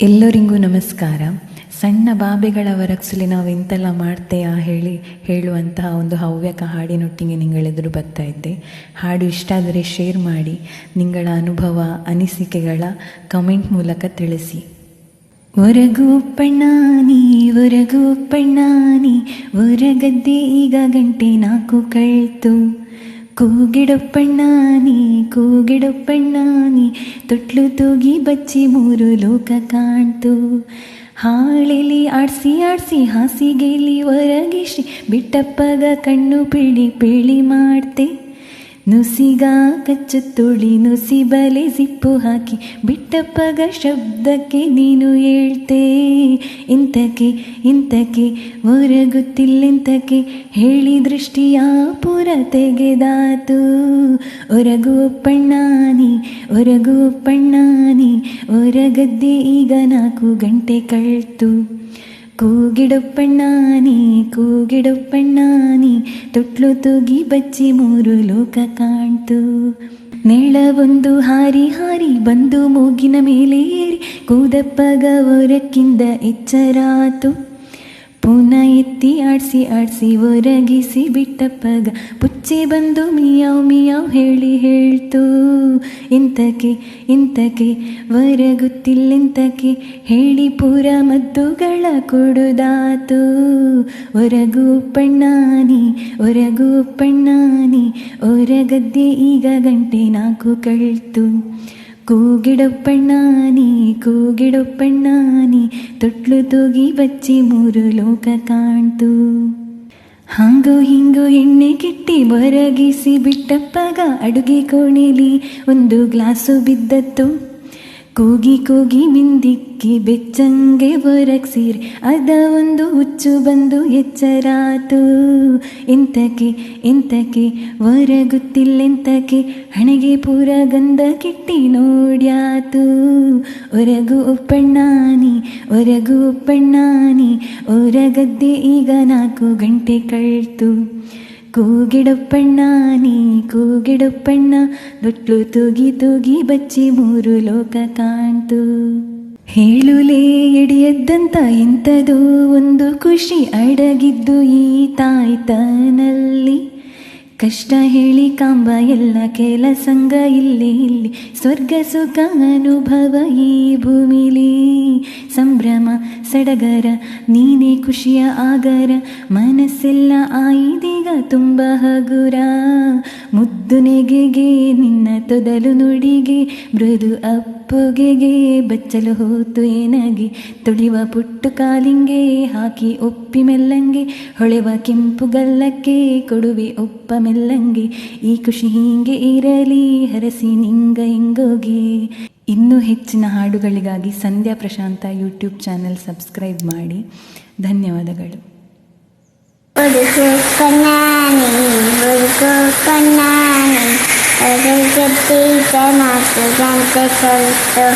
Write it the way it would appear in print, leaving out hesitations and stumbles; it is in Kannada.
ಎಲ್ಲರಿಗೂ ನಮಸ್ಕಾರ. ಸಣ್ಣ ಬಾಬೆಗಳ ವರಕ್ಸಲಿ ನಾವು ಎಂತೆಲ್ಲ ಮಾಡ್ತೇಯಾ ಹೇಳುವಂತಹ ಒಂದು ಹವ್ಯಕ ಹಾಡಿನೊಟ್ಟಿಗೆ ನಿಂಗಳೆದುರು ಬರ್ತಾ ಇದ್ದೆ. ಹಾಡು ಇಷ್ಟ ಆದರೆ ಶೇರ್ ಮಾಡಿ, ನಿಂಗಳ ಅನುಭವ ಅನಿಸಿಕೆಗಳ ಕಮೆಂಟ್ ಮೂಲಕ ತಿಳಿಸಿ. ಒರಗು ಪಣ್ಣಾನಿ ಹೊರಗದ್ದೆ ಈಗ ಗಂಟೆ 4 ಕಳ್ತು. ಕೂಗಿಡು ಪಣ್ಣಾನಿ ತೊಟ್ಲು ತೂಗಿ ಬಚ್ಚಿ 3 ಲೋಕ ಕಾಣ್ತು. ಹಾಳೆಲಿ ಆಡ್ಸಿ ಹಾಸಿಗೆಲಿ ಹೊರಗಿಸಿ ಬಿಟ್ಟಪ್ಪಗ ಕಣ್ಣು ಪಿಳಿ ಮಾಡ್ತೆ. ನುಸಿಗ ಕಚ್ಚು ತುಳಿ ನುಸಿ ಬಲೆ ಸಿಪ್ಪು ಹಾಕಿ ಬಿಟ್ಟಪ್ಪಗ ಶಬ್ದಕ್ಕೆ ನೀನು ಹೇಳ್ತೆ. ಇಂತಕ್ಕೆ ಹೊರಗುತ್ತಿಲ್ಲೆಂತಕ್ಕೆ ಹೇಳಿ ದೃಷ್ಟಿಯ ಪುರ ತೆಗೆದಾತು. ಹೊರಗು ಪಣ್ಣಾನಿ ಹೊರಗದ್ದೆ ಈಗ 4 ಗಂಟೆ ಕಳ್ತು. ಕೂಗಿಡು ಪಣ್ಣಾನಿ ತೊಟ್ಲು ತೂಗಿ ಬಚ್ಚಿ 3 ಲೋಕ ಕಾಣ್ತು. ನೆಳವೊಂದು ಹಾರಿ ಬಂದು ಮೂಗಿನ ಮೇಲೆ ಏರಿ ಕೂದಪ್ಪಗ ಹೊರಕ್ಕಿಂದ ಎಚ್ಚರಾತು. ಪುನಃ ಎತ್ತಿ ಆಡ್ಸಿ ಹೊರಗಿಸಿ ಬಿಟ್ಟಪ್ಪಗ ಪುಚ್ಚೆ ಬಂದು ಮಿಯಾವ್ ಹೇಳಿ ಹೇಳ್ತು. ಇಂತಕ್ಕೆ ಹೊರಗುತ್ತಿಲ್ಲೆಂತಕ್ಕೆ ಹೇಳಿ ಪೂರ ಮದ್ದುಗಳ ಕೊಡುದಾತು. ಹೊರಗು ಪಣ್ಣಾನಿ ಹೊರಗದ್ದೆ ಈಗ ಗಂಟೆ 4 ಕಳ್ತು. ಕೂಗಿಡು ಪಣ್ಣಾನಿ ತೊಟ್ಲು ತೂಗಿ ಬಚ್ಚಿ 3 ಲೋಕ ಕಾಣ್ತು. ಹಾಂಗೋ ಹಿಂಗೋ ಎಣ್ಣೆ ಕಿಟ್ಟಿ ಹೊರಗಿಸಿ ಬಿಟ್ಟಪ್ಪಗ ಅಡುಗೆ ಕೋಣೆಲಿ 1 ಗ್ಲಾಸು ಬಿದ್ದತ್ತು. ಕೂಗಿ ಮಿಂದಿಕ್ಕಿ ಬೆಚ್ಚಂಗೆ ಹೊರಗ್ ಸೀರೆ ಅದ ಒಂದು ಹುಚ್ಚು ಬಂದು ಎಚ್ಚರಾತು. ಎಂತಕ್ಕೆ ಹೊರಗುತ್ತಿಲ್ಲೆಂತಕ್ಕೆ ಹಣೆಗೆ ಪೂರ ಗಂಧ ಕಿಟ್ಟಿ ನೋಡ್ಯಾತು. ಹೊರಗು ಪಣ್ಣಾನಿ ಹೊರಗದ್ದೆ ಈಗ 4 ಗಂಟೆ ಕಳ್ತು. ಕೂಗಿಡು ಪಣ್ಣ ತೊಟ್ಲು ತೂಗಿ ಬಚ್ಚಿ 3 ಲೋಕ ಕಾಣ್ತು. ಹೇಳುಲೇ ಎಡಿಯದ್ದಂತ ಎಂಥದೋ ಒಂದು ಖುಷಿ ಅಡಗಿದ್ದು ಈ ತಾಯ್ತನಲ್ಲಿ. ಕಷ್ಟ ಹೇಳಿ ಕಾಂಬ ಎಲ್ಲ ಕೆಲಸಂಗ ಇಲ್ಲಿ ಸ್ವರ್ಗ ಸುಖ ಅನುಭವ ಈ ಭೂಮಿಲಿ. ಸಂಭ್ರಮ ಸಡಗರ ನೀನೇ ಖುಷಿಯ ಆಗರ ಮನಸ್ಸೆಲ್ಲ ಆಯಿದೀಗ ತುಂಬ ಹಗುರ. ಮುದ್ದು ನೆಗೆಗೆ ನಿನ್ನ ತೊದಲು ನುಡಿಗೆ ಮೃದು ಅಪ್ಪುಗೆಗೆ ಬಚ್ಚಲು ಹೋತು ಏನಗೆ. ತುಳಿವ ಪುಟ್ಟು ಕಾಲಿಂಗೆ ಹಾಕಿ ಒಪ್ಪಿ ಮೆಲ್ಲಂಗೆ ಹೊಳೆವ ಕೆಂಪು ಗಲ್ಲಕ್ಕೆ ಕೊಡುವೆ ಒಪ್ಪ ಮೆಲ್ಲಂಗೆ. ಈ ಖುಷಿ ಹೀಗೆ ಇರಲಿ ಹರಸಿ ನಿಂಗ ಹಿಂಗೋಗಿ. ಇನ್ನೂ ಹೆಚ್ಚಿನ ಹಾಡುಗಳಿಗಾಗಿ ಸಂಧ್ಯಾ ಪ್ರಶಾಂತ ಯೂಟ್ಯೂಬ್ ಚಾನೆಲ್ ಸಬ್ಸ್ಕ್ರೈಬ್ ಮಾಡಿ. ಧನ್ಯವಾದಗಳು. ಹೊರಗದ್ದೆ 4 ಗಂಟೆ ಕಳ್ತು.